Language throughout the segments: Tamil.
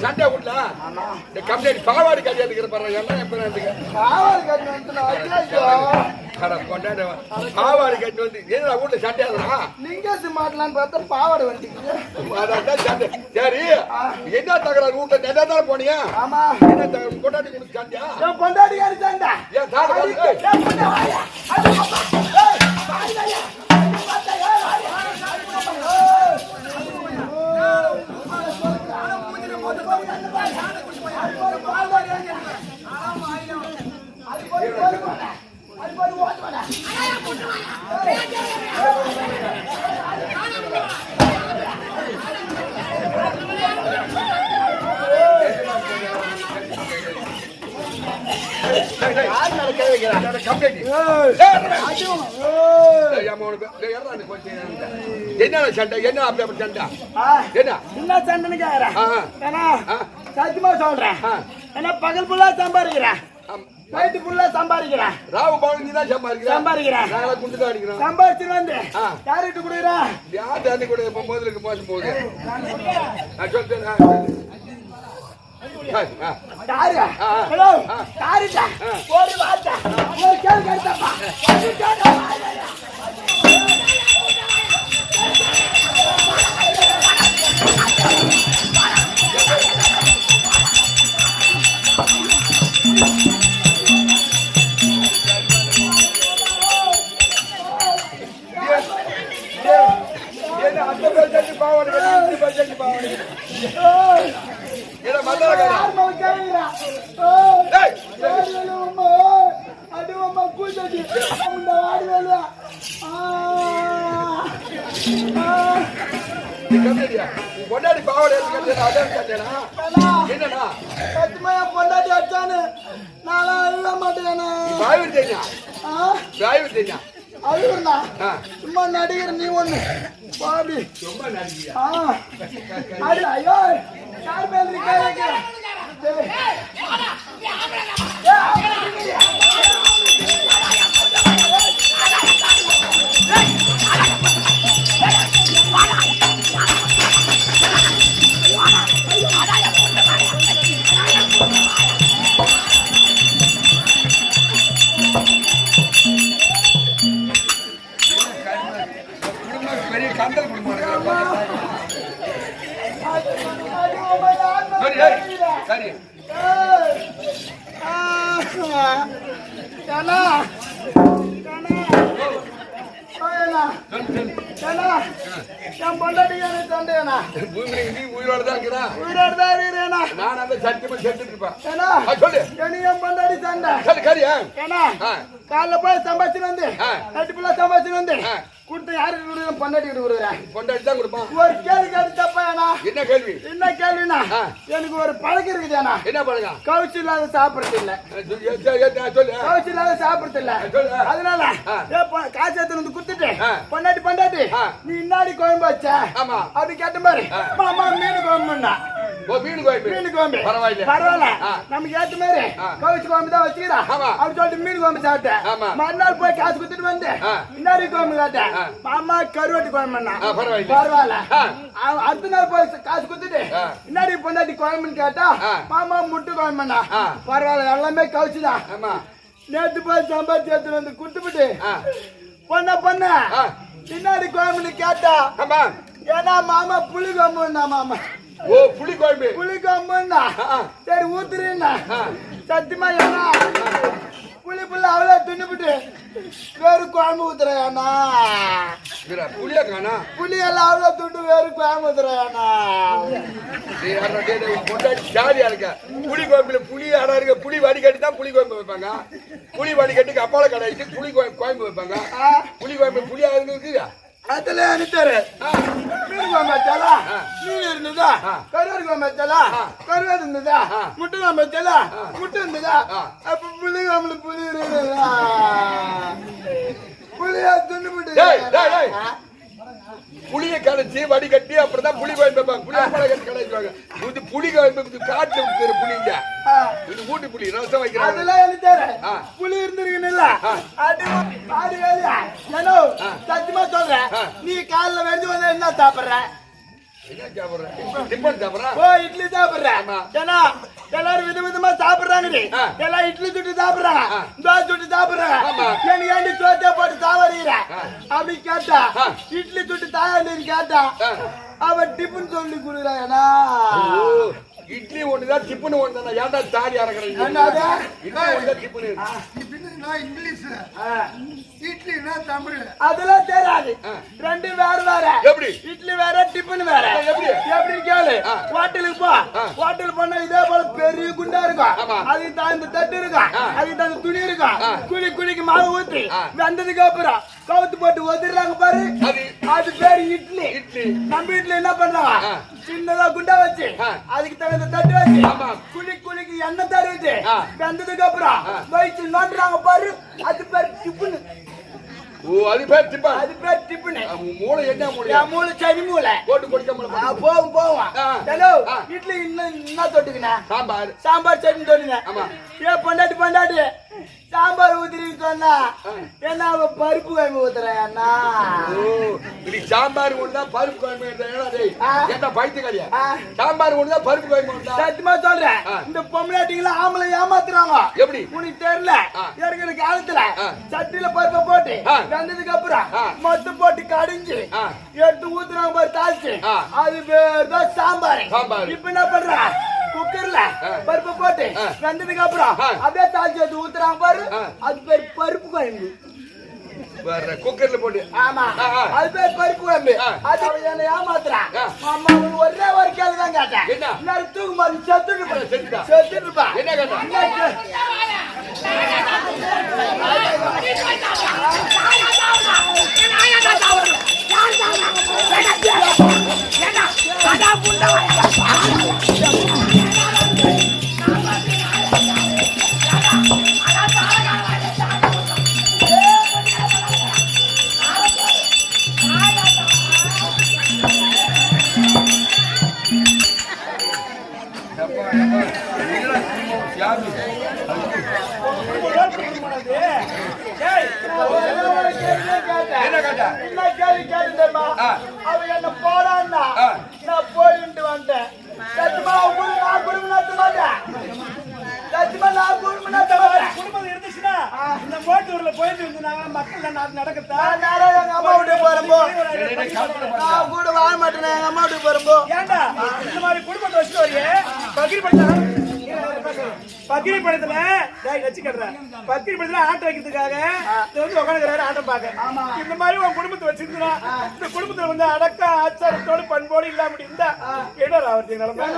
சண்டை விடல இந்த கம்பெனி பாவாடி கட்டி எடுக்கிற பாருங்க எல்லாம் பாவாடி கட்டி வந்து கொண்டாட பாவாடி கட்டி வந்து என்ன வீட்டுல சண்டை ஆகுறா லிங்கேசி மாட்டலான்னு பார்த்தா பாவாடை வண்டி சண்டை சரி என்ன தகராறு வீட்டுல நெட்டாதான் போனியா ஆமா என்ன தகராறு கொண்டாடி கொடுத்து சண்டையா கொண்டாடி சண்டை ஏன் தாடு என்ன சண்டை என்ன அப்படி சண்டை என்ன சண்டைன்னு கேக்குறேன் சத்தியமா சொல்றேன் ஏன்னா பகல் ஃபுல்லா சம்பாதிக்கிறேன் நைட்டு ஃபுல்லா சம்பாதிக்கிறேன் ராவு பகல் நீ தான் சம்பாதிக்கிறேன் நாங்களா குண்டு தான் அடிக்கிறோம் சம்பாதிச்சுட்டு வந்து யார்கிட்ட கொடுக்குறேன் யார் தண்ணி கூட முதலுக்கு மோசம் போகுது நான் சொல்றேன் ஹலோ யாருடா ஒரு வார்த்தை ஒரு கேள்வி கேட்டப்பா பொண்டாடி பாவாடை என்னன்னா பொண்டாடி அடிச்சானு நாளா அழுக மாட்டேன் அழுகுறா சும்மா நடிகர் நீ ஒண்ணு பாபி ஐயோ யார் மேல காலைல போய் சம்பாதிச்சு வந்து நைட்டு ஃபுல்லா சம்பாதிச்சு வந்து கொடுத்து யாருக்கு பொண்டாட்டி கொடுக்குறேன் பொண்டாட்டி தான் கொடுப்பான் ஒரு கேள்வி கேட்டு தப்பா என்ன கேள்வி எனக்கு ஒரு பழக்கம் இருக்குதுண்ணா என்ன பழக்கம் கவுச்சு இல்லாத சாப்பிடுறது இல்ல கவுச்சு இல்லாத சாப்பிடுறது இல்ல அதனால காய்ச்சல் வந்து குத்துட்டு பொண்டாட்டி நீ இன்னாடி குழம்பு வச்ச அப்படி கேட்ட மாதிரி மாமா மீன் குழம்புன்னா மீன் குழம்பு பரவாயில்ல நமக்கு ஏத்த மாதிரி கவுச்சு குழம்பு தான் வச்சுக்கிறா அப்படி சொல்லிட்டு மீன் குழம்பு சாப்பிட்டேன் மறுநாள் போய் காசு குத்துட்டு வந்து இன்னாடி குழம்பு காட்டேன் மாமா கருவாட்டு குழம்புன்னா பரவாயில்ல அடுத்த நாள் போய் காசு குத்துட்டு இன்னாடி பொண்டாட்டி குழம்புன்னு கேட்டா மாமா முட்டு குழம்புன்னா பரவாயில்ல எல்லாமே கவுச்சுதான் நேற்று போய் சம்பாதிச்சு எடுத்துட்டு வந்து குடுத்துட்டு பொண்ண பின்னாடி குழம்புன்னு கேட்டா ஏன்னா மாமா புளி குழம்புன்னா மாமா புளி குழம்புன்னா சரி ஊத்துறீன்னா சத்தியமா ஏன்னா புளி புள்ள அவ்வளோ துண்ணுபிட்டு வேறு குழம்பு ஊத்துறேண்ணா புளியெல்லாம் அவ்வளோ துண்டு வேறு குழம்பு ஊத்துறேண்ணா ஜாலியா இருக்க புளி குழம்புல புளி ஆடா இருக்க புளி வடிகட்டி தான் புளி குழம்பு வைப்பாங்க புளி வடிகட்டுக்கு அப்பால கடைக்கு புளி குழம்பு வைப்பாங்க புளி குழம்பு புளி ஆகுது அதுல அனுத்தாரு மீன் குழம்பு வச்சாலா மீன் இருந்ததா கருவாடு குழம்பு வச்சாலா கருவாடு இருந்ததா முட்டை குழம்பு வச்சாலா முட்டை இருந்ததா அப்ப புளி குழம்புல புளி இருந்ததா புளியா துண்டு புளியை கடைச்சி வடிகட்டி அப்புறம் புளி குழம்பு வைப்பாங்க புளி அப்பால கட்டி கடைக்குவாங்க இது புளி குழம்பு காட்டு இருக்கிற புளிங்க இது ஊட்டி புளி ரசம் வைக்கிறாங்க அதெல்லாம் அனுத்தாரு புளி இருந்திருக்குன்னு இல்ல சத்தியமா சாப்பிடுற நீ காலைல வெந்து வந்தா என்ன சாப்பிடுற என்ன சாப்பிடுறேன் டிபன் சாப்பிடுறேன் ஓ இட்லி சாப்பிடுறேன் ஏன்னா எல்லாரும் விதவிதமா சாப்பிடுறாங்க எல்லாம் இட்லி சுட்டு சாப்பிடுறாங்க தோசை சுட்டு சாப்பிடுறாங்க எனக்கு ஏண்டி தோசை போட்டு சாவடிக்கிற அப்படி கேட்டா இட்லி சுட்டு தாயாண்டி கேட்டா அவன் டிபன் சொல்லி கொடுக்குறாங்கண்ணா இட்லி ஒண்ணுதான் டிபன் ஒண்ணுதான் ஏன்டா தாடி அறக்குறீங்க இட்லி ஒண்ணுதான் டிபன் இங்கிலீஷ் இட்லினா தமிழ் அதெல்லாம் தெரியாது ரெண்டு வேற வேற எப்படி இட்லி வேற டிபன் வேற எப்படி கேளு ஹோட்டலுக்கு போ ஹோட்டல் போனா இதே போல பெரிய குண்டா இருக்கும் அதுக்கு தகுந்த தட்டு இருக்கும் அதுக்கு தகுந்த துணி இருக்கும் குழிக்கு மாவு ஊத்தி வந்ததுக்கு அப்புறம் கவுத்து போட்டு ஒதுறாங்க பாரு அது பேரு இட்லி நம்ம வீட்டுல என்ன பண்றாங்க சின்னதா குண்டா வச்சு அதுக்கு தகுந்த தட்டு வச்சு குழிக்கு எண்ணெய் தரு வச்சு வந்ததுக்கு அப்புறம் வயிற்று நோண்டுறாங்க பாரு அது பேரு டிபன் ஓ அது பேர் டிபன் அது பேர் டிபன் மூளை என்ன மூளை மூளை சரி மூளை போட்டு கொடுக்க போவோம் ஹலோ இட்லி என்ன தொட்டுக்கினா சாம்பார் சட்னி தொட்டுங்க ஏ பொண்டாட்டி சாம்பார் ஊத்திரின்னு சொன்னா என்ன அவ பருப்பு குழம்பு ஊத்துறேன் அண்ணா இது சாம்பார் ஒண்ணுதான் பருப்பு குழம்பு என்ன பைத்தியக்காரியா சாம்பார் ஒண்ணுதான் பருப்பு குழம்பு சத்தியமா சொல்றேன் இந்த பொம்பளாட்டிங்களா ஆம்பளை ஏமாத்துறாங்க எப்படி உனக்கு தெரியல இருக்கிற காலத்துல சட்டியில பருப்பை போட்டு வந்ததுக்கு அப்புறம் மொத்தம் போட்டு கடிஞ்சு எடுத்து ஊத்துறாங்க பாரு தாளிச்சு அது பேர் தான் சாம்பார் இப்ப என்ன பண்ற குக்கர்ல பருப்பு போட்டு வந்ததுக்கு அப்புறம் அப்படியே தாளிச்சு எடுத்து ஊத்துறாங்க பாரு அது பேர் பருப்பு குழம்பு குக்கர்ல போட்டு ஆமா அது பேர் பருப்பு குழம்பு அது என்ன ஏமாத்துறான் அம்மா ஒரே ஒரு கேள்வி தான் கேட்டேன் என்ன தூக்கு மாதிரி செத்துருப்பா என்ன கேட்டேன் அவ என்ன போடான்னா நான் போயிட்டு வந்துட்டேன் சத்தியமா நான் குடும்பம் நடத்த மாட்டேன் சத்தியமா நான் குடும்பம் நடத்த மாட்டேன் குடும்பம் இருந்துச்சுன்னா இந்த கோட்டூர்ல போயிட்டு இருந்தாங்க மக்கள் நடக்கத்தா நான் எங்க அம்மா வீட்டுக்கு போறப்போ நான் கூட வாழ மாட்டேன் எங்க அம்மா வீட்டுக்கு போறப்போ ஏண்டா இந்த மாதிரி குடும்பத்தை வச்சுட்டு வரையே பக்கிரி படத்துல பக்கிரி படத்துல ஆட்டம் வைக்கிறதுக்காக உட்காந்துக்கிறாரு ஆட்டம் பாக்க இந்த மாதிரி உன் குடும்பத்தை வச்சிருந்தா இந்த குடும்பத்துல வந்து அடக்க ஆச்சாரத்தோடு பண்போடு இல்லாம இருந்தா என்ன ஆவர்த்தி நிலைமை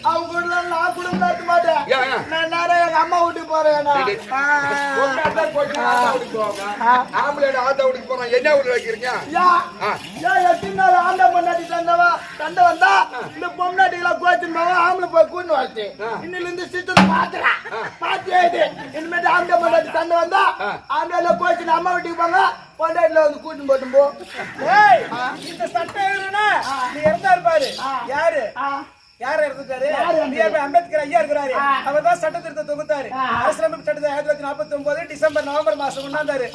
அவங்க கூட நான் குடும்பம் நடத்த மாட்டேன் நான் நேரம் எங்க அம்மா வீட்டுக்கு போறேன் ஆத்தா வீட்டுக்கு போறான் என்ன ஊர்ல வைக்கிறீங்க எத்தனை நாள் ஆண்டா பொண்டாட்டி சண்டை வந்தா இந்த பொம்னாட்டிகளா கோச்சின் போவா ஆம்பளை போய் கூண்டு வாழ்த்து இன்னில இருந்து சிஸ்டத்தை மாத்துறான் மாத்தி இனிமேட்டு ஆண்டா பொண்டாட்டி சண்டை வந்தா ஆண்டால கோச்சின் அம்மா வீட்டுக்கு போங்க பொண்டாட்டில வந்து கூட்டின்னு போட்டும் போ இந்த சட்டம் நீ இருந்தாரு பாரு யாரு யார் இருக்காரு அம்பேத்கர் ஐயா இருக்கிறாரு அவர் தான் சட்ட திருத்த தொகுத்தாரு அரசியலமைப்பு சட்டத்தை 1949 டிசம்பர் நவம்பர் மாசம் கொண்டாந்தாரு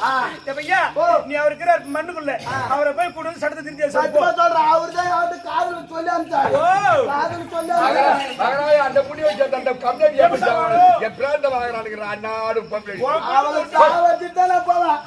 ஐயா நீ அவர் இருக்கிற மண்ணுக்குள்ள அவரை போய் கொண்டு வந்து சட்டத்தை திருத்தி சொல்றேன் அவர்தான் அவர்கிட்ட காதல் சொல்லி அனுப்பிச்சாரு காதல் சொல்லி அந்த புடி வச்சு அந்த கம்ப்ளைண்ட் என் பிராந்த வாங்குறானுங்கிற அண்ணாடு அவளை வச்சுட்டு தான் நான் போவேன்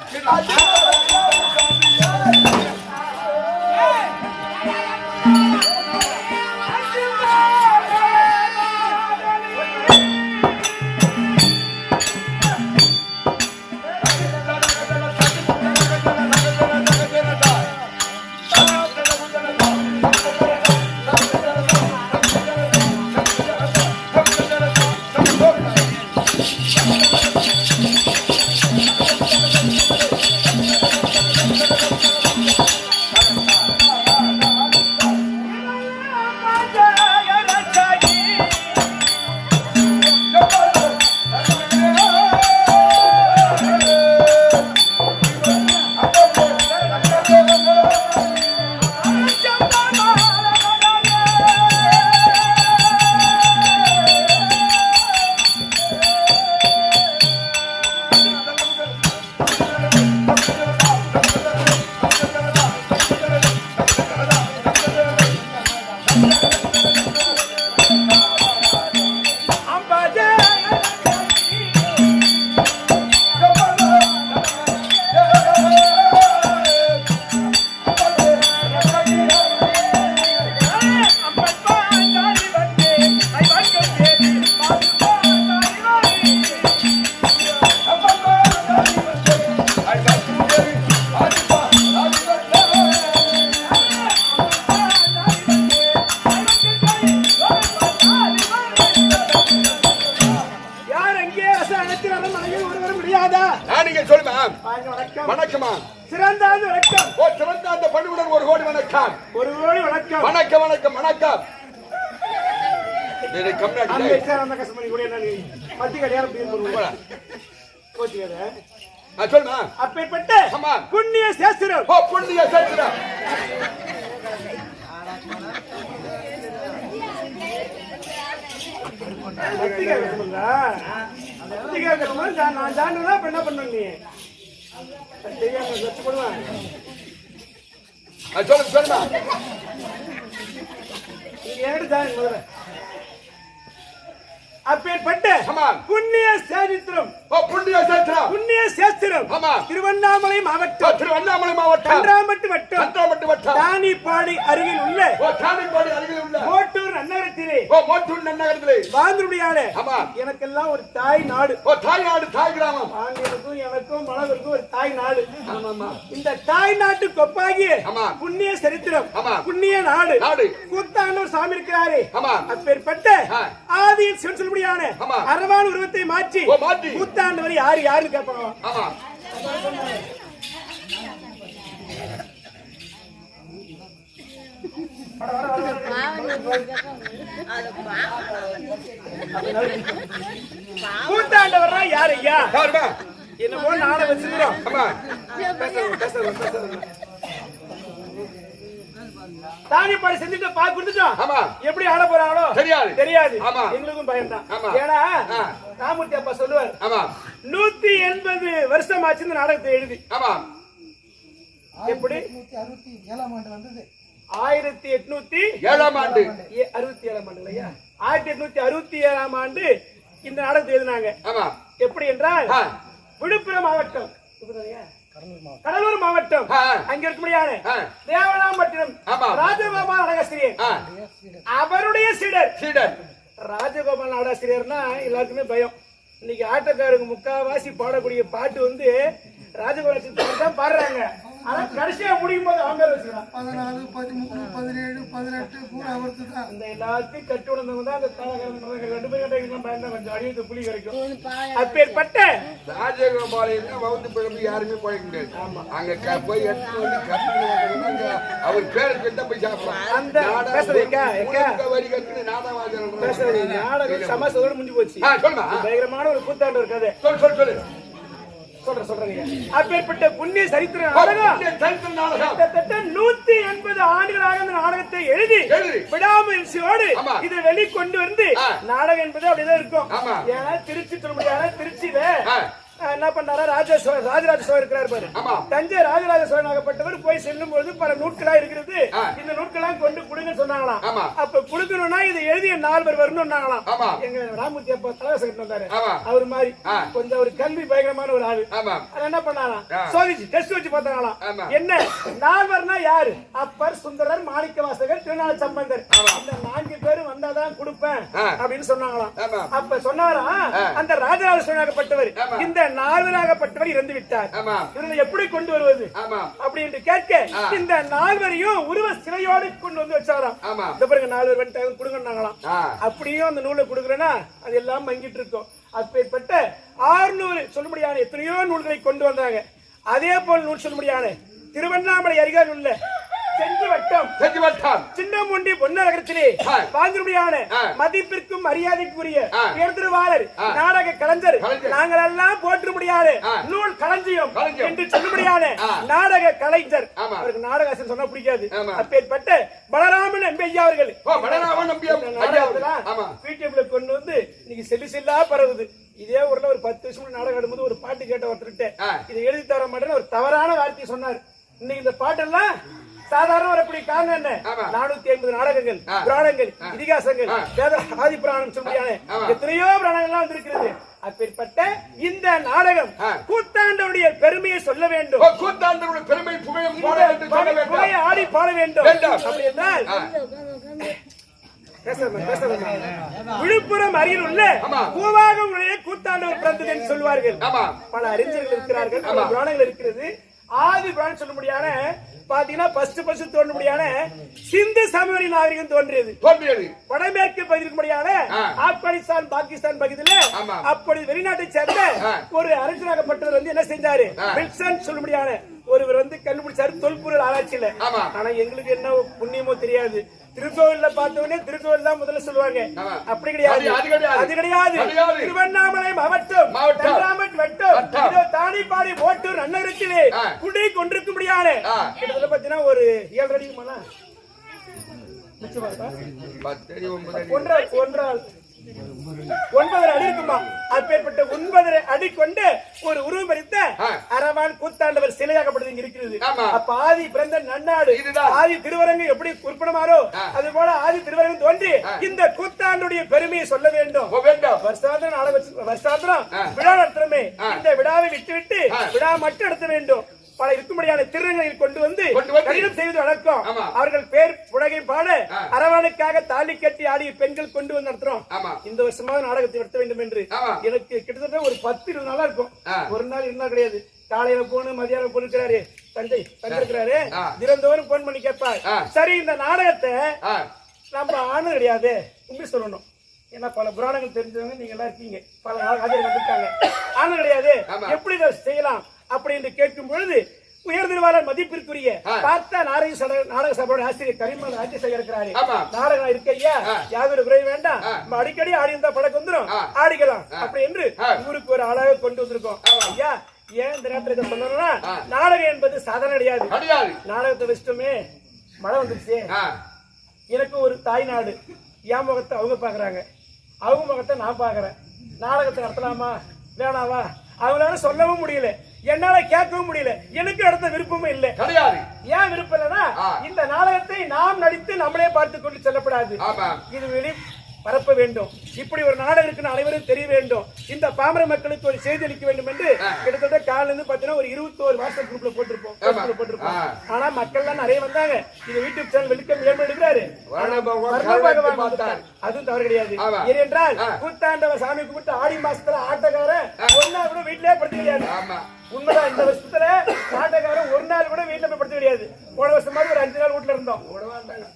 ஆயிரத்தி மனைவி ஒரு வர முடியாதா? நீங்க சொல்லுமா? வணக்கம். வணக்கமா. சிறந்தாந்து வணக்கம். ஓ சிறந்த அந்த பணிவுடன் ஒரு கோடி வணக்கம். ஒரு கோடி வணக்கம். வணக்கம் வணக்கம் வணக்கம். கம்னாடி அந்த கஸ்டமர் கூட என்ன பத்தி கடையால பேர் போடுவாங்க. கோச்சியத. சொல்லுமா? அப்பேற்பட்ட ஆமா புண்ணிய சேஸ்திரம். ஓ புண்ணிய சேஸ்திரம். நான் ஜாண்டுனா என்ன பண்ணுவேன் நீ? தெரியாம வச்சு போடுவேன். சொல்லுங்க சொல்லுமா. நீங்க ஏடு தான் முதல்ல. அப்பேற்பட்ட புண்ணிய சேஸ்திரம். ஓ புண்ணிய சேஸ்திரம். புண்ணிய சேஸ்திரம். ஆமா திருவண்ணாமலை மாவட்டம். திருவண்ணாமலை மாவட்டம். கன்றாமட்டு வட்டம். கன்றாமட்டு வட்டம். தானிப்பாடி அருகில் உள்ள. ஓ தானிப்பாடி அருகில் உள்ள. கோட்டூர் நன்னகரத்திலே. ஓ கோட்டூர் நன்னகரத்திலே. வாழ்ந்துடியானே. ஆமா எனக்கெல்லாம் ஒரு தாய் நாடு. ஓ தாய் நாடு தாய் கிராமம். ஆங்கிலத்துக்கும் எனக்கும் மனதிற்கும் ஒரு தாய் நாடு. ஆமா ஆமா. இந்த தாய் நாட்டு கொப்பாகிய ஆமா புண்ணிய சரித்திரம். ஆமா புண்ணிய நாடு. நாடு. கூத்தாண்டவர் சாமி இருக்கிறாரே. ஆமா அப்பேற்பட்ட ஆதியில் சிவன் சொல்லும்படியான அரவான் உருவத்தை மாற்றி கூத்தாண்டவர் யாரு யாருன்னு கேட்பாங்க. ஆமா கூத்தாண்டவர்னா யாரு ஐயா? என்னமோ நாளை வச்சுக்கிறோம். தானிப்பாடி செஞ்சுட்டு பாக்கு கொடுத்துட்டோம். எப்படி ஆட போறாங்களோ தெரியாது. எங்களுக்கும் பயம்தான். ஏன்னா ராமூர்த்தி அப்பா சொல்லுவார் 180 வருஷம் ஆச்சு இந்த நாடகத்தை எழுதி. எப்படி 1867 ஆண்டு 1867 ஆண்டு இந்த நாடகத்தை எழுதினாங்க. எப்படி என்றால் விழுப்புரம் மாவட்டம் கடலூர் மாவட்டம் அங்க இருக்கக்கூடியான தேவனாம்பட்டினம் ராஜகோபால் நாடகாசிரியர் அவருடைய சீடர் ராஜகோபால் நாடகாசிரியர்னா எல்லாருக்குமே பயம். இன்னைக்கு ஆட்டக்காரங்க முக்காவாசி பாடக்கூடிய பாட்டு வந்து ராஜகோபால் தான் பாடுறாங்க. ஆனா கடைசியா முடியும் போது அவங்க வச்சுக்கலாம் 14, 13, 17, 18 பூரா அவருக்கு தான். இந்த எல்லாத்தையும் கட்டு உணர்ந்தவங்க தான் அந்த தாளகாரங்க 2 பேரும் பயந்தா கொஞ்சம் அடியத்து புலி கிடைக்கும். அப்பேற்பட்ட ராஜகோபாலையும் வவுந்து பிழம்பு யாருமே போய் முடியாது. அங்க போய் எடுத்து வந்து கட்டு அவர் பேரை சொல்லிட்டு போய் சாப்பிடலாம். அந்த பேசுறீங்க வரி கட்டு நாடகம் பேசுறீங்க நாடகம் சமாசத்தோட முடிஞ்சு போச்சு. சொல்லுமா பயங்கரமான ஒரு கூத்தாண்டு இருக்காது. சொல்லு சொல்றீங்க. அப்பேற்பட்ட புண்ணிய சரித்திர நாடகம் கிட்டத்தட்ட 180 ஆண்டுகளாக அந்த நாடகத்தை எழுதி விடாமுயற்சியோடு இதை வெளிக்கொண்டு வந்து நாடகம் என்பது அப்படிதான் இருக்கும். ஏன்னா திருச்சி திருச்சியில என்ன பண்ணாரா ராஜராஜ சோழர் இருக்கிறார் பாரு. தஞ்சை ராஜராஜ சோழன் ஆகப்பட்டவர் போய் செல்லும் பொழுது பல நூட்களா இருக்கிறது. இந்த நூட்களாம் கொண்டு கொடுங்க சொன்னாங்களாம். அப்ப கொடுக்கணும்னா இதை எழுதிய 4 பேர் வரணும்னாங்களாம். எங்க ராமூர்த்தி அப்பா தலைவசம் வந்தாரு. அவர் மாதிரி கொஞ்சம் ஒரு கல்வி பயங்கரமான ஒரு ஆளு. என்ன பண்ணாராம் சோதிச்சு டெஸ்ட் வச்சு பார்த்தாங்களாம். என்ன 4 பேர்னா யாரு? அப்பர், சுந்தரர், மாணிக்க வாசகர், திருநாள் சம்பந்தர். இந்த 4 பேரும் வந்தாதான் கொடுப்பேன் அப்படின்னு சொன்னாங்களாம். அப்ப சொன்னாராம் அந்த ராஜராஜ சோழன் ஆகப்பட்டவர் இந்த 4 ஆகப்பட்டவர் இறந்து விட்டார். இவரை எப்படி கொண்டு வருவது அப்படி என்று கேட்க இந்த 4 பேரையும் உருவ சிலையோடு கொண்டு வந்து வச்சாராம். இந்த பாருங்க 4 பேர் வந்துட்டாங்க கொடுங்கன்னாங்களாம். அப்படியும் அந்த நூலை கொடுக்குறேன்னா அது எல்லாம் மங்கிட்டு இருக்கும். அப்பேற்பட்ட 600 சொல்லும்படியான எத்தனையோ நூல்களை கொண்டு வந்தாங்க. அதே போல் நூல் சொல்லும்படியான திருவண்ணாமலை அருகில் உள்ள செஞ்சி வட்டம் சின்னமுண்டி பொன்னரகத்திலே வாழ்ந்துடியான மதிப்பிற்கும் மரியாதைக்குரிய உயர்திருவாளர் நாடக கலைஞர் நாங்கள் எல்லாம் போற்ற முடியாது நூல் களஞ்சியம் என்று சொல்லும்படியான நாடக கலைஞர். அவருக்கு நாடகாசன் சொன்னா பிடிக்காது. அப்பேற்பட்ட பலராமன் நம்பியா அவர்கள் பிடிஎம்ல கொண்டு வந்து இன்னைக்கு செல்லா பரவுது. இதே ஊர்ல ஒரு 10 வருஷம் நாடகம் ஆடும்போது ஒரு பாட்டு கேட்ட ஒருத்தர்கிட்ட இதை எழுதி தர மாட்டேன்னு ஒரு தவறான வார்த்தையை சொன்னார். இன்னைக்கு இந்த பாட்டெல்லாம் சாதாரண வரக்கூடிய காரணம் என்ன? 450 நாடகங்கள், புராணங்கள், இதிகாசங்கள், ஆதி புராணம் சொல்லியான எத்தனையோ புராணங்கள்லாம் வந்திருக்கிறது. அப்பேற்பட்ட இந்த நாடகம் கூத்தாண்டவருடைய பெருமையை சொல்ல வேண்டும். கூத்தாண்டவருடைய பெருமை புகழை ஆடி பாட வேண்டும். அப்படி என்றால் விழுப்புரம் அருகில் உள்ள கூவாகம் கூத்தாண்டவர் பிறந்தது என்று சொல்வார்கள். பல அறிஞர்கள் இருக்கிறார்கள், பல புராணங்கள் இருக்கிறது. ஆதி புராணம் சொல்ல முடியான பாத்தீங்கன்னா ஃபர்ஸ்ட் தோன்ற முடியான சிந்து சமவெளி நாகரிகம் தோன்றியது. வடமேற்கு பகுதிக்கு முடியான ஆப்கானிஸ்தான் பாகிஸ்தான் பகுதியில அப்படி வெளிநாட்டை சேர்ந்த ஒரு அறிஞராகப்பட்டவர் வந்து என்ன செஞ்சாரு, வில்சன் சொல்ல முடியான ஒருவர் வந்து கண்டுபிடிச்சாரு தொல்பொருள் ஆராய்ச்சியில. ஆனா எங்களுக்கு என்ன புண்ணியமோ தெரியாது, திருக்கோவில்ல பார்த்தவனே திருக்கோவில் தான் முதல்ல சொல்லுவாங்க. அப்படி கிடையாது, அது கிடையாது. திருவண்ணாமலை மாவட்டம் வட்டம் தானிப்பாடி ஓட்டூர் நன்னகரத்திலே குடி கொண்டிருக்க முடியாது. கிட்டத்தட்ட பாத்தீங்கன்னா ஒரு 7 அடிக்கு மேல 9 அடி இருக்குமா. அப்பேற்பட்ட 9 அடி கொண்டு ஒரு உருவம் பறித்த அரவான் கூத்தாண்டவர் சிலையாகப்பட்டது இங்க இருக்கிறது. அப்ப ஆதி பிறந்த நன்னாடு ஆதி திருவரங்கம் எப்படி குறிப்பிடமாறோ அது போல ஆதி திருவரங்கம் தோன்றி இந்த கூத்தாண்டுடைய பெருமையை சொல்ல வேண்டும். வருஷாந்திரம் விழா நடத்துறமே, இந்த விழாவை விட்டுவிட்டு விழா மட்டும் நடத்த வேண்டும். பல இருக்கும்படியான திருநங்கையில் கொண்டு வந்து கடிதம் செய்வது வழக்கம். அவர்கள் பேர் புடகை பாட அரவானுக்காக தாலி கட்டி ஆடிய பெண்கள் கொண்டு வந்து நடத்துறோம். இந்த வருஷமாக நாடகத்தை நடத்த வேண்டும் என்று எனக்கு கிட்டத்தட்ட ஒரு 10-20 நாளா இருக்கும். ஒரு நாள் 2 நாள் கிடையாது. காலையில போன மதியானம் போனிருக்கிறாரு தந்தை தந்திருக்கிறாரு. தினந்தோறும் போன் பண்ணி கேட்பார். சரி, இந்த நாடகத்தை நம்ம ஆணு கிடையாது உண்மை சொல்லணும். ஏன்னா பல புராணங்கள் தெரிஞ்சவங்க நீங்க எல்லாம் இருக்கீங்க, பல ஆசிரியர்கள் வந்திருக்காங்க. ஆணு கிடையாது, எப்படி இதை செய்யலாம் அப்படி என்று கேட்கும் பொழுது உயர்திருவாளர் மதிப்பிற்குரிய பார்த்தா நாடக சபையோட ஆசிரியர் கரிமன் ராஜேஷ் இருக்கிறாரு. நாடகம் இருக்கையா யாதொரு குறை வேண்டாம், நம்ம அடிக்கடி ஆடி இருந்தா பழக்கம் வந்துடும், ஆடிக்கலாம் அப்படி என்று ஊருக்கு ஒரு ஆளாக கொண்டு வந்திருக்கோம். ஐயா ஏன் இந்த நேரத்தில் இதை சொல்லணும்னா, நாடகம் என்பது சாதனை கிடையாது. நாடகத்தை வச்சுட்டோமே மழை வந்துருச்சு, எனக்கு ஒரு தாய் நாடு, என் முகத்தை அவங்க பாக்குறாங்க, அவங்க முகத்தை நான் பாக்குறேன். நாடகத்தை நடத்தலாமா வேணாவா அவங்களால சொல்லவும் முடியல, என்னால கேட்கவும் முடியல, எனக்கு அடுத்த விருப்பமும் இல்லை. ஏன் விருப்பம் இல்லைன்னா, இந்த நாடகத்தை நாம் நடித்து நம்மளே பார்த்து கொண்டு செல்லப்படாது, இது வெளி பரப்ப வேண்டும். இப்படி ஒரு நாடகம் இருக்குன்னு அனைவரும் தெரிய வேண்டும். இந்த பாமர மக்களுக்கு ஒரு செய்தி அளிக்க வேண்டும் என்று கிட்டத்தட்ட காலையில இருந்து பாத்தீங்கன்னா ஒரு 21 வாட்ஸ்அப் குரூப்ல போட்டிருப்போம். ஆனா மக்கள் எல்லாம் நிறைய வந்தாங்க. இது யூடியூப் சேனல் வெளிக்கம் எடுக்கிறாரு, அதுவும் தவறு கிடையாது. ஏனென்றால் கூத்தாண்டவர் சாமி கூப்பிட்டு ஆடி மாசத்துல ஆட்டக்காரன் ஒரு நாள் கூட வீட்டிலேயே படுத்த கிடையாது. உண்மைதான், இந்த வருஷத்துல ஆட்டக்காரன் ஒரு நாள் கூட வீட்டுல போய் படுத்த கிடையாது. போன வருஷம் மாதிரி ஒரு 5 நாள் வீட்டுல இருந்தோம்,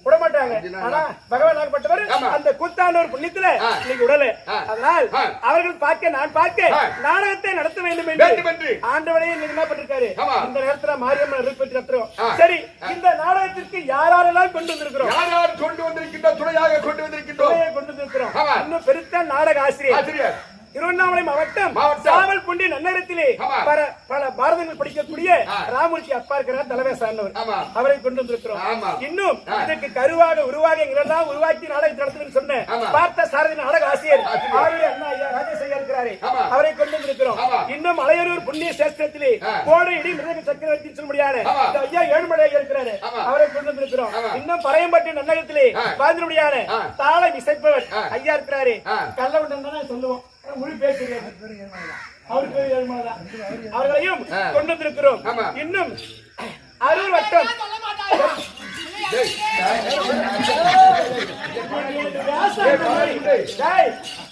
விட மாட்டாங்க. ஆனா பகவான் ஆகப்பட்டவர் அந்த கூத்தாண்டவர் புண்ணியத்துல இன்னைக்கு உடல. அதனால் அவர்கள் பார்க்க நான் பார்க்க நாடகத்தை நடத்த வேண்டும் என்று ஆண்டவனையே என்ன பண்ணிருக்காரு. இந்த நேரத்துல மாரியம்மன் அருள்பெற்று நடத்துறோம். சரி, இந்த நாடகத்திற்கு யாரெல்லாம் கொண்டு வந்திருக்கிறோம், துணையாக கொண்டு வந்திருக்கிறோம். இன்னும் பெருத்த நாடக ஆசிரியர் திருவண்ணாமலை மாவட்டம் சாவல்புண்டி நன்னகரத்திலே பல பாரதங்கள் படிக்கக்கூடிய ராமூர்த்தி அப்பா இருக்கிறார், தலைவர் சார்ந்தவர், அவரை கொண்டு வந்திருக்கிறோம். இன்னும் இதற்கு கருவாக உருவாக எங்களெல்லாம் உருவாக்கி நாடகம் நடத்துன்னு சொன்ன பார்த்த சாரதி நாடக ஆசிரியர் அண்ணா ராஜேஷ் ஐயா இருக்கிறாரு, அவரை கொண்டு வந்திருக்கிறோம். இன்னும் அலையூர் புண்ணிய சேஸ்திரத்திலே கோடை இடி மிருக சக்கரவர்த்தி சொல்ல முடியாது ஐயா ஏழுமலை இருக்கிறாரு, அவரை கொண்டு வந்திருக்கிறோம். இன்னும் பறையம்பட்டி நன்னகரத்திலே வாழ்ந்து முடியாது தாளம் இசைப்பவர் ஐயா இருக்கிறாரு, கள்ளவுண்டன் தானே சொல்லுவோம், மொழி பேர் தெரியாது, அவர்களையும் கொண்டு வந்திருக்கிறோம். இன்னும் அரூர் வட்டம்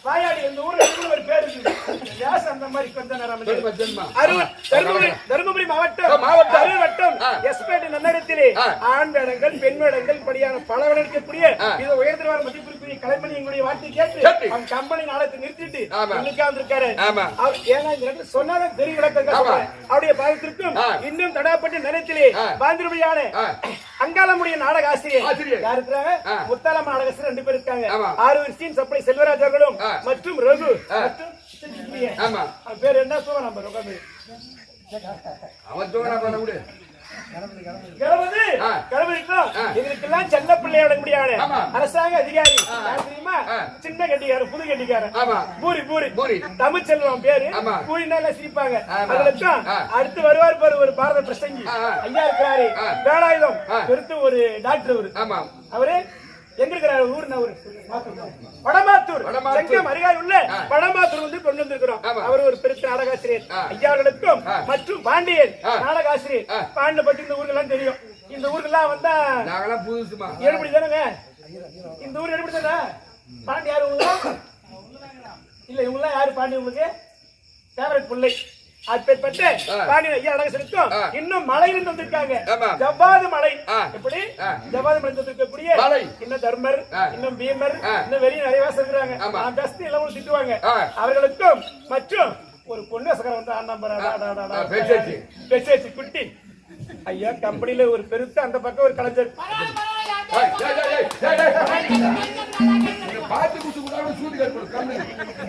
வாயாடி இந்த ஊர்ல ஒரு பேர் அந்த மாதிரி தருமபுரி மாவட்டம் அரூர் வட்டம் எஸ்பேட்டை நன்னகரத்திலே ஆண் வேடங்கள் பெண் வேடங்கள் படியான பல வளர்க்கக்கூடிய இதை உயர்ந்திருவார் மதிப்பிற்குரிய கலைமணி எங்களுடைய வார்த்தை கேட்டு அவன் கம்பெனி நாடகத்தை நிறுத்திட்டு வந்திருக்காரு. ஏன்னா இந்த இடத்துல சொன்னாதான் தெரிய விளக்கம் அவருடைய பாதத்திற்கும் இன்னும் தடாப்பட்டு நிலையத்திலே வாழ்ந்திருமையான அங்காளமுடைய நாடக ஆசிரியர் யார் இருக்கிறாங்க, முத்தாளம் நாடக ஆசிரியர் 2 பேர் இருக்காங்க. ஆரூர் சீன் சப்ளை செல்வராஜ் அவர்களும் மற்றும் ரகு பேர் என்ன சொல்ல நம்ம எங்களுக்கெல்லாம் செல்ல பிள்ளை விட முடியாது அரசாங்க அதிகாரி தெரியுமா, சின்ன கட்டிக்காரன் புது கட்டிக்காரன் பூரி பூரி தமிழ் செல்வம் பேரு, பூரினால சிரிப்பாங்க. அதுலதான் அடுத்து வருவார் பாரு ஒரு பாரத பிரசங்கி ஐயா இருக்கிறாரு, வேலாயுதம் பெருத்து ஒரு டாக்டர் அவரு எங்க இருக்கிறாரு ஊர் வடமாத்தூர் செங்கம் அருகாயில் உள்ள வடமாத்தூர் வந்து கொண்டு வந்திருக்கிறோம். அவர் ஒரு பெருத்த நாடகாசிரியர் ஐயாவர்களுக்கும் மற்றும் பாண்டியன் நாடகாசிரியர். பாண்டிய பத்தி இந்த ஊர்களெல்லாம் தெரியும். இந்த ஊர்களெல்லாம் வந்தா எடுபடி தானுங்க, இந்த ஊர் எடுபடி தானே. பாண்டி யாரு இல்ல, இவங்க எல்லாம் யாரு பாண்டி உங்களுக்கு ஃபேவரட் பிள்ளை அப்பேற்பட்ட பாண்டியன் ஐயா அழகு செலுத்தும் இன்னும் மலையிலிருந்து வந்திருக்காங்க ஆமா. ஜவ்வாது மலை ஆ. எப்படி ஜவ்வாது மலை இருக்கக்கூடிய மலை. இன்னும் தர்மர் இன்னும் பீமர் இன்னும் வெளிய நிறைய வாசம் இருக்கிறாங்க ஆமா. நான் ஜஸ்ட் எல்லாம் திட்டுவாங்க ஆ. அவர்களுக்கும் மற்றும் ஒரு பொண்ணு சகரம் வந்து பெசேச்சி குட்டி ஐயா கம்பெனில ஒரு பெருத்த அந்த பக்கம் ஒரு கலைஞர்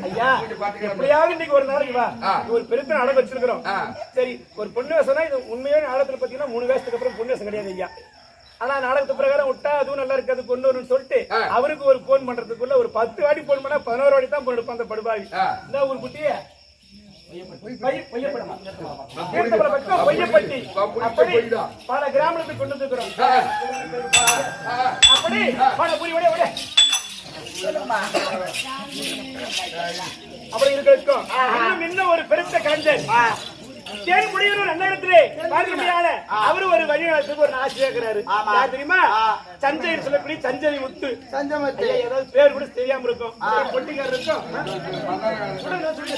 ஐயா எப்படியாவது இன்னைக்கு ஒரு நாளைக்கு வா ஒரு பெருத்த நாடகம் வச்சிருக்கிறோம் சரி ஒரு பொண்ணு வேஷம்னா இது உண்மையான நாடகத்துல பாத்தீங்கன்னா 3 வருஷத்துக்கு அப்புறம் பொண்ணு வேஷம் கிடையாது ஐயா ஆனா நாடகத்து பிரகாரம் விட்டா அதுவும் நல்லா இருக்காது கொண்டு வரணும்னு சொல்லிட்டு அவருக்கு ஒரு போன் பண்றதுக்குள்ள ஒரு 10 வாடி போன் பண்ணா 11 வாடி தான் போன் எடுப்பான் அந்த படுபாவி இந்த ஒரு குட்டிய பல கிராமத்துக்கு கொண்டு வந்துக்கிறோம் அப்படி அப்படி இருக்கும் இன்னும் ஒரு பெருத்த கலைஞர் தேன் முடியூர் அண்ணாடத்திலே அவரு ஒரு வழிநடத்துக்கு ஒரு ஆசிரியர் யார் தெரியுமா சஞ்சய் சொல்லக்கூடிய சஞ்சய் முத்து ஏதாவது பேர் கூட தெரியாம இருக்கும் பொட்டிக்காரர் இருக்கும்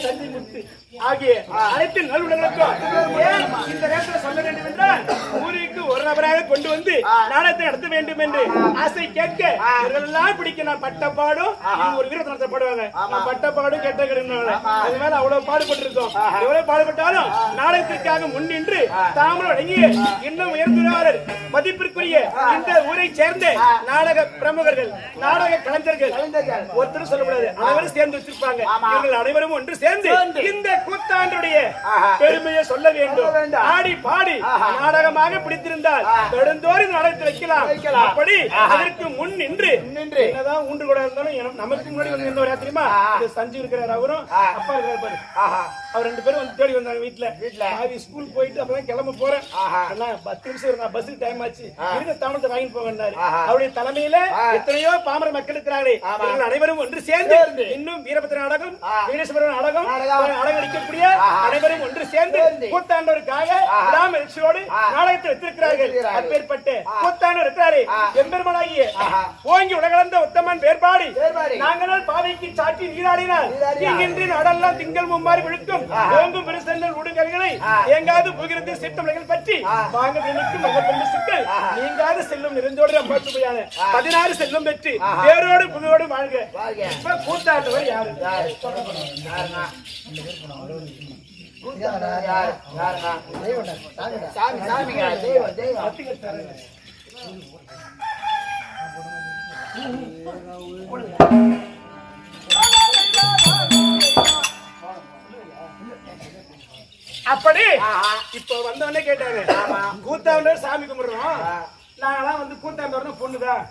சஞ்சய் முத்து ஆகிய அனைத்து நல்வுலகளுக்கும் இந்த நேரத்தில் சொல்ல வேண்டும் என்றால் ஊருக்கு ஒரு நபராக கொண்டு வந்து நாடகத்தை நடத்த வேண்டும் என்று ஆசை கேட்க இவர்களெல்லாம் பிடிக்க நான் பட்டப்பாடும் ஒரு வீரத்தை நடத்தப்படுவாங்க பட்டப்பாடும் கெட்ட கிடையாது அது மேல அவ்வளவு பாடுபட்டு இருக்கோம் எவ்வளவு பாடுபட்டாலும் நாடகத்திற்காக முன்னின்று தாமரம் அடங்கிய இன்னும் உயர்ந்துள்ளார் மதிப்பிற்குரிய இந்த ஊரை சேர்ந்த நாடக பிரமுகர்கள் நாடக கலைஞர்கள் ஒருத்தர் சொல்லக்கூடாது அனைவரும் சேர்ந்து வச்சிருப்பாங்க இவர்கள் அனைவரும் ஒன்று சேர்ந்து இந்த கூத்தாண்டுடைய பெருமையை சொல்ல வேண்டும் ஆடி பாடி நாடகமாக பிடித்திருந்தால் தொடர்ந்தோறு நாடகத்தில் வைக்கலாம் அப்படி அதற்கு முன் நின்று என்னதான் ஊன்று கூட இருந்தாலும் நமக்கு முன்னாடி வந்து இருந்தவர் யார் தெரியுமா சஞ்சு இருக்கிறார் அவரும் அப்பா இருக்கிறார் பாரு அவர் 2 பேரும் வந்து தேடி வந்தாங்க வீட்டுல ஸ்கூல் போயிட்டு அப்பதான் கிளம்ப போறேன் 10 நிமிஷம் இருந்தா பஸ்ஸுக்கு டைம் ஆச்சு இருக்க தாமத்தை வாங்கிட்டு போகிறாரு அவருடைய தலைமையில எத்தனையோ பாமர மக்கள் இருக்கிறார்களே அனைவரும் ஒன்று சேர்ந்து இன்னும் வீரபத்திர நாடகம் வீரேஸ்வர நாடகம் நாடகம் அடிக்கக்கூடிய அனைவரும் ஒன்று சேர்ந்து கூத்தாண்டவருக்காக கிராம எழுச்சியோடு நாடகத்தை வைத்திருக்கிறார்கள் அப்பேற்பட்ட கூத்தாண்டவர் இருக்கிறாரே எம்பெருமானாகிய ஓங்கி உலகளந்த உத்தமன் வேறுபாடு நாங்கள் பாவைக்கு சாட்டி நீராடினார் இங்கின்றி நாடெல்லாம் திங்கள் மும்மாறி விழுக்கும் ஓங்கும் பெருசெல்லல் உடுங்கல்களை ஏங்காது புகிறது சிட்டமலைகள் பற்றி வாங்க விண்ணுக்கும் மகப்பெண்டு சிக்கல் நீங்காது செல்லும் நிறைந்தோடு அம்பாசுமையான 16 செல்லும் பெற்று பேரோடு புதுவோடு வாழ்க இப்ப கூத்தாண்டவர் யாரு அப்படி இப்ப வந்தவனே கேட்டாரு கூத்தாண்டவர் சாமி கும்பிடுறோம் நாங்கெல்லாம் வந்து கூத்தாண்டவர் பொண்ணுதான்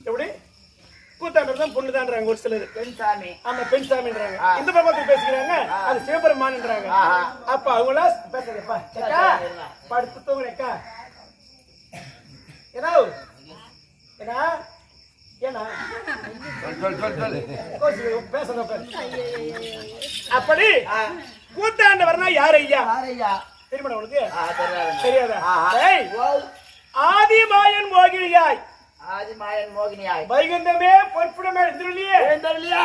எப்படி கூத்தாண்டவர் தான் பொண்ணுதான்றாங்க ஒரு சிலர் பெண் சாமி ஆமா பெண் சாமின்றாங்க இந்த பக்கத்துக்கு பேசிக்கிறாங்க அது சிவபெருமான்ன்றாங்க அப்ப அவங்களா பேசுறப்பா படுத்து தூங்குறேக்கா ஏன்னா ஏன்னா அப்படி கூத்தாண்டவர்னா யாரு ஐயா தெரியுமா உனக்கு தெரியாதா ஆதிமாயன் மோகினியாய் வைகுந்தமே பொற்புடமே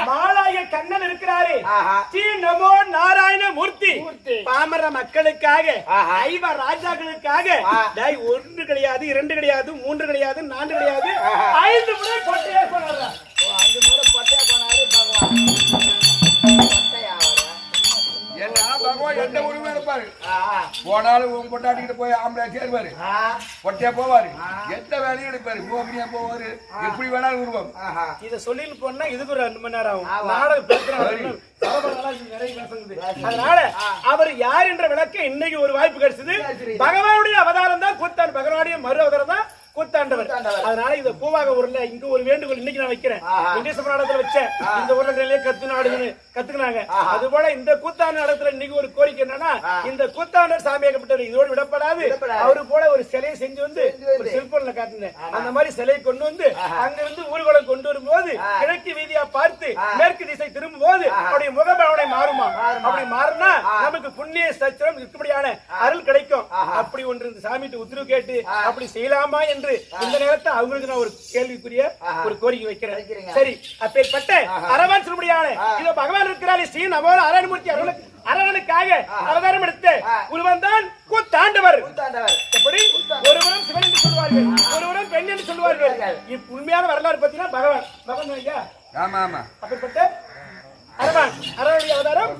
மாலாய கண்ணன் இருக்கிறாரே ஸ்ரீ நமோ நாராயண மூர்த்தி பாமர மக்களுக்காக 5 ராஜாக்களுக்காக 1 கிடையாது 2 கிடையாது 3 கிடையாது 4 கிடையாது 5 முறை பொட்டையே போனாரு 5 முறை பொட்டையே போனாரு பகவான் எந்த உரிமை இருப்பாரு போனாலும் உங்க பொட்டாட்டிக்கிட்டு போய் ஆம்பளை சேர்வாரு பொட்டையா போவாரு எந்த வேலையும் எடுப்பாரு போகினியா போவாரு எப்படி வேணாலும் உருவம் இத சொல்லிட்டு போனா இதுக்கு ஒரு 2 மணி நேரம் ஆகும் நாடகம் பேசுறாங்க அதனால அவர் யார் என்ற விளக்க இன்னைக்கு ஒரு வாய்ப்பு கிடைச்சது பகவானுடைய அவதாரம் தான் கூத்தாண்டு பகவானுடைய மறு அவதாரம் தான் கூத்தாண்டவர் அதனால இந்த பூவாக ஊர்ல இங்க ஒரு வேண்டுகோள் இன்னைக்கு நான் வைக்கிறேன் இந்திய நாடகத்துல வச்சேன் இந்த ஊர்ல நிறைய கத்துக்கினாங்க அது போல இந்த கூத்தாண்டு நாடகத்துல இன்னைக்கு ஒரு கோரிக்கை என்னன்னா இந்த கூத்தாண்டர் சாமியாக்கப்பட்டவர் இதோடு விடப்படாது அவரு போல ஒரு சிலையை செஞ்சு வந்து ஒரு செல்போன்ல காட்டினேன் அந்த மாதிரி சிலையை கொண்டு வந்து அங்கிருந்து ஊர்வலம் கொண்டு வரும்போது கிழக்கு வீதியா பார்த்து மேற்கு திசை திரும்பும் போது அவருடைய முகபாவனை மாறுமா அப்படி மாறினா நமக்கு புண்ணிய சத்திரம் இருக்கும்படியான அருள் கிடைக்கும் அப்படி ஒன்று இந்த சாமிட்டு உத்தரவு கேட்டு அப்படி செய்யலாமா என்று இந்த நேரத்தை அவங்களுக்கு நான் ஒரு கேள்விக்குரிய ஒரு கோரிக்கை வைக்கிறேன் சரி அப்பேற்பட்ட அரவான் சொல்லும்படியான இதோ பகவான் இருக்கிறாரே ஸ்ரீ நமோ நாராயணமூர்த்தி அருளுக்கு அரவனுக்காக அவதாரம் எடுத்து ஒருவன் கூத்தாண்டவர். எப்படி ஒருவரும் சிவன் என்று சொல்வார்கள், ஒருவரும் பெண் என்று சொல்வார்கள். உண்மையான வரலாறு பத்தினா பகவான் பகவான் ஐயா. ஆமா ஆமா. அப்படிப்பட்ட அரவான் அரவனுடைய அவதாரம்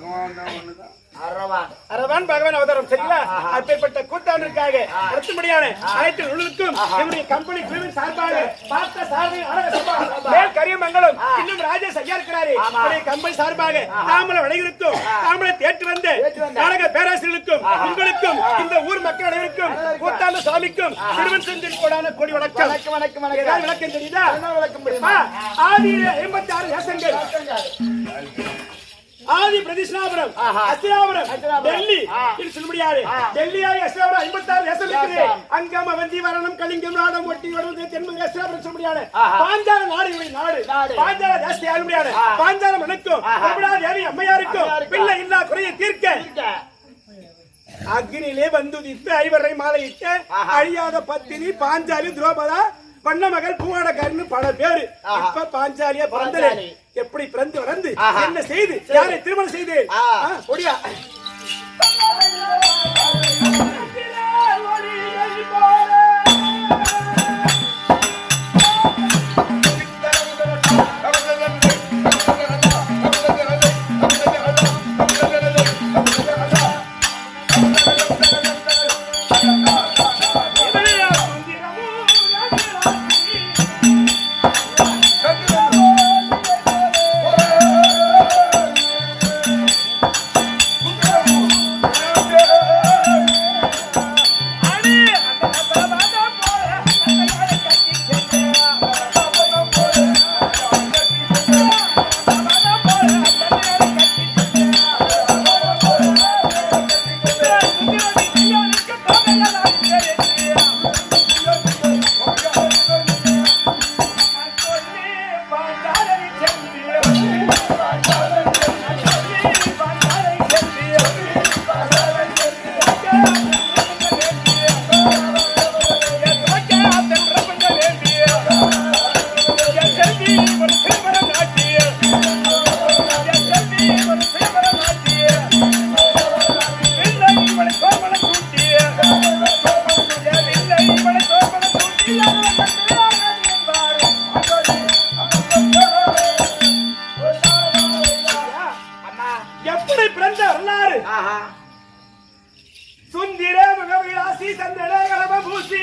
அரவான் பகவான் அவதாரம். சரிங்களா? அப்பேற்பட்ட கூத்தாண்டிற்காக அடுத்தபடியான அனைத்து நூலுக்கும் என்னுடைய கம்பெனி குழுவின் சார்பாக பார்த்த சார்பில் கரியமங்கலம் இன்னும் ராஜேஷ் ஐயா இருக்கிறாரு. கம்பெனி சார்பாக தாமலை வளைகிறதும் தாமலை தேட்டு வந்த நாடக பேராசிரியர்களுக்கும் உங்களுக்கும் இந்த ஊர் மக்கள் அனைவருக்கும் கூத்தாண்ட சுவாமிக்கும் திருவன் செந்தில் கோடான கோடி வணக்கம். விளக்கம் தெரியுதா? ஆதியில 56 தேசங்கள், ஆதி பிரதிஷ்ணாபுரம், அஸ்தினாபுரம், டெல்லி இது சொல்ல முடியாது. டெல்லியாய் அஸ்தினாபுரம் 56 தேசம் இருக்குது. அங்கம் அவந்தி வரணம் கலிங்கம் நாடம் ஒட்டி வருவது தென்மங்க அஸ்தினாபுரம் சொல்ல முடியாது. பாஞ்சால நாடு பாஞ்சால தேசத்தை ஆள முடியாது. பாஞ்சால மனுக்கும் பிரபுடா தேவி அம்மையாருக்கும் பிள்ளை இல்லா குறையை தீர்க்க அக்னியிலே வந்துதித்து ஐவரை மாலையிட்டு அழியாத பத்தினி பாஞ்சாலி துரோபதா பண்ண மகள் பூவாடக்காரன்னு பல பேரு. இப்ப பாஞ்சாலியா பிறந்தது. எப்படி பிறந்து வளர்ந்து என்ன செய்து யாரை திருமணம் செய்து ஒடியா எப்படி பிறந்த வரலாறு. சுந்திர முகவிலாசி சந்தன கலப பூசி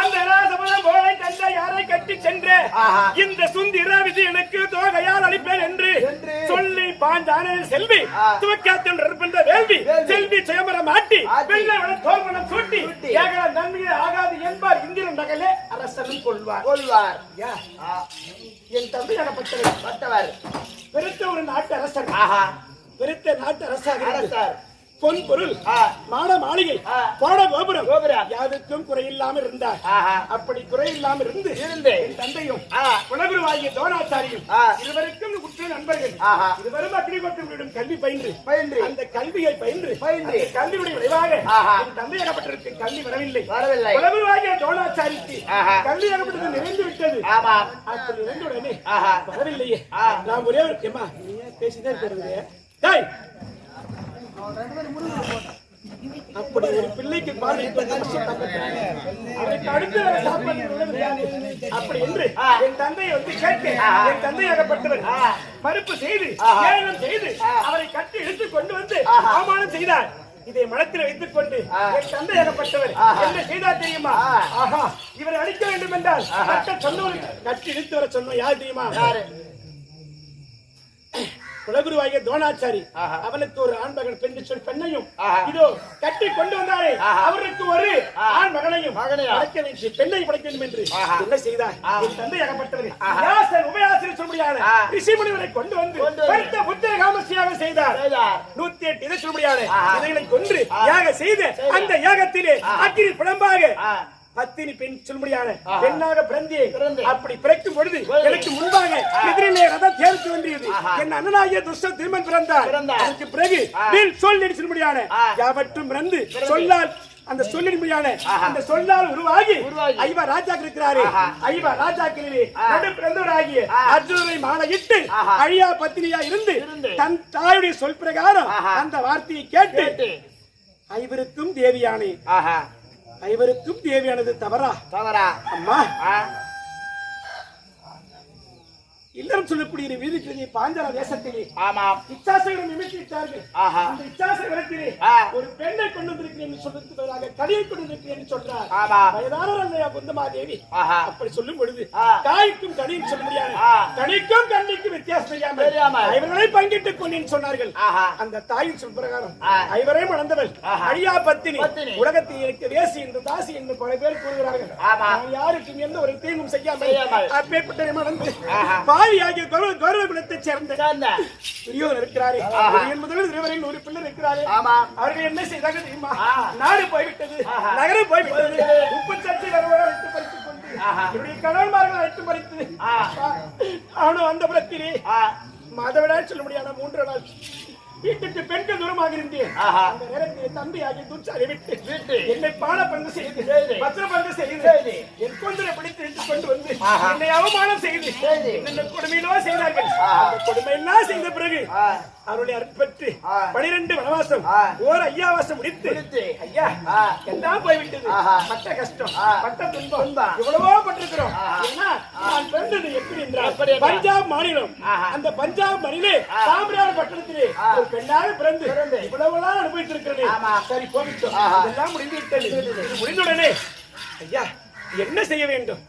அந்த ராசமனம் போல கண்ட யாரை கட்டி சென்று இந்த சுந்திர விதி எனக்கு தோகையால் அளிப்பேன் என்று சொல்லி பாஞ்சான செல்வி துவக்கத்தில் இருக்கின்ற வேள்வி செல்வி சுயமரம் மாட்டி வெள்ளை தோல்மனம் சூட்டி ஏகல நன்மையே ஆகாது என்பார் இந்திரன் நகலே அரசனும் கொள்வார். என் தம்பி எனப்பட்டவர் பெருத்த ஒரு நாட்டு அரசர், பெருத்த நாட்டு அரசாக பொன் பொருள் மாட மாளிகை போட கோபுரம் யாருக்கும் குறையில்லாமல் இருந்தார். அப்படி குறையில்லாமல் இருந்து என் தந்தையும் குலகுருவாகிய தோணாச்சாரியும் இருவருக்கும் உற்ற நண்பர்கள். இருவரும் அக்னிகோட்டம் கல்வி பயின்று அந்த கல்வியை பயின்று கல்வியுடைய விளைவாக என் தந்தை எனப்பட்டிருக்கு கல்வி வரவில்லை. குலகுருவாகிய தோணாச்சாரிக்கு கல்வி எனப்பட்டது நிறைந்து விட்டது. அப்படி நிறைந்துடனே வரவில்லையே. நான் ஒரே ஒரு பேசிதான் இருக்கிறது. அப்படி ஒரு பிள்ளைக்கு அப்படி என்று என் தந்தையை வந்து கேட்க என் தந்தையாகப்பட்டவர் மறுப்பு செய்து அவரை கட்டி இழுத்துக் கொண்டு வந்து அவமானம் செய்தார். இதை மனத்தில் வைத்துக் கொண்டு என் தந்தையாகப்பட்டவர் என்ன செய்தார் தெரியுமா? ஆஹா, இவரை அழிக்க வேண்டும் என்றால் கட்டி இழுத்து வர சொன்ன யார் தெரியுமா? குலகுருவாகிய தோணாச்சாரி அவனுக்கு ஒரு ஆண் மகன் பெண்ணையும் இதோ கட்டி கொண்டு வந்தாரே அவருக்கு ஒரு ஆண் மகனையும் பெண்ணை படைக்க வேண்டும் என்று என்ன செய்தார்? என் தந்தை அகப்பட்டவர் உபயாசிரியர் சொல்லும்படியான ரிஷிமுனிவரை கொண்டு வந்து புத்திர காமசியாக செய்தார். 108 இதை சொல்லும்படியான இதைகளை கொன்று யாக செய்து அந்த யாகத்திலே அக்கினி பிளம்பாக பத்தினி பெண் சொல்லும்படியான பெண்ணாக பிறந்தேன். அப்படி பிறக்கும் பொழுது எனக்கு முன்பாக எதிரிலே ரதம் தேர்த்து வேண்டியது என் அண்ணனாகிய துஷ்ட திருமன் பிறந்தார். அதற்கு பிறகு சொல் சொல்லும்படியான யாவற்றும் பிறந்து சொல்லால் அந்த சொல்லின்மையான அந்த சொல்லால் உருவாகி ஐவர் ராஜாக்கள் இருக்கிறாரு. ஐவர் ராஜாக்களிலே நடு பிறந்தவராகிய அர்ஜுனனை மாலையிட்டு அழியா பத்தினியா இருந்து தன் தாயுடைய சொல் பிரகாரம் அந்த வார்த்தையை கேட்டு ஐவருக்கும் தேவியானே. ஐவருக்கும் தேவியானது தவறா? அம்மா, இல்லறம் சொல்லக்கூடிய வீதிகளிலே பாஞ்சால தேசத்திலே இச்சாசகரம் நிமித்திட்டார்கள். அந்த இச்சாசகரத்திலே ஒரு பெண்ணை கொண்டு வந்திருக்கிறேன் என்று சொல்வதற்கு பதிலாக கனியை கொண்டு வந்திருக்கிறேன் என்று சொல்றார். வயதானவர் அந்த குந்தமாதேவி அப்படி சொல்லும் பொழுது காய்க்கும் கனியும் சொல்ல முடியாது. கனிக்கும் கண்ணிக்கும் வித்தியாசம் தெரியாமல் ஐவர்களை பங்கிட்டுக் கொண்டேன் சொன்னார்கள். அந்த தாயின் சொல் பிரகாரம் ஐவரை மணந்தவள் அழியா பத்தினி. உலகத்தில் எனக்கு வேசி என்று தாசி என்று பல பேர் கூறுகிறார்கள். நான் யாருக்கும் எந்த ஒரு தீங்கும் செய்யாமல் அப்பேற்பட்ட மணந்து பாவியாகிய கௌரவ குலத்தைச் சேர்ந்த துரியோதனன் இருக்கிறாரே. முதலில் இருவரில் ஒரு பிள்ளை இருக்கிறாரே. அவர்கள் என்ன செய்தாங்க தெரியுமா? நாடு போய்விட்டது, நகரம் போய்விட்டது. உப்பு சட்டி வரவோடு அழைத்து பறித்துக் கொண்டு என்னுடைய கணவன்மார்கள் அழைத்து பறித்து அவனும் அந்த புறத்திலே மாதவிடாய் சொல்ல முடியாத 3 நாள் வீட்டுக்கு பெண்கள் தூரமாக இருந்தேன். அந்த நேரத்தில் தம்பியாகி துச்சாரை விட்டு என்னை பாட பங்கு செய்து பத்திர பங்கு செய்து என் கொண்டரை பிடித்து எடுத்துக் கொண்டு வந்து என்னை அவமானம் செய்து என்ன கொடுமையிலோ செய்தார்கள். அந்த கொடுமையெல்லாம் செய்த பிறகு அவருடைய அற்பற்று 12 வனவாசம் ஓர் ஐயாவாசம் முடித்து ஐயா எல்லாம் போய்விட்டது. பட்ட கஷ்டம், பட்ட துன்பம் எவ்வளவோ பட்டிருக்கிறோம். நான் பிறந்தது எப்படி என்றால் பஞ்சாப் மாநிலம். அந்த பஞ்சாப் மாநில சாம்ராஜ் பட்டணத்திலே ஒரு பெண்ணாக பிறந்து இவ்வளவுலாம் அனுபவித்திருக்கிறேன். சரி, போய்விட்டோம். இதெல்லாம் முடிந்து விட்டது. இது முடிந்துடனே ஐயா என்ன செய்ய வேண்டும்?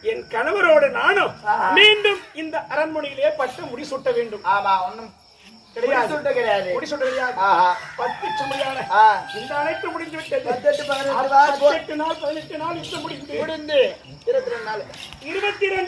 என் கணவரோடு நானும் மீண்டும் இந்த அரண்மனையிலே பட்டு முடிசூட்ட வேண்டும். கிடையாது. 10 சுமையான இந்த அனைத்து முடிந்து விட்டது. 18 நாள் 18 நாள் முடிந்து 22 நாள் 22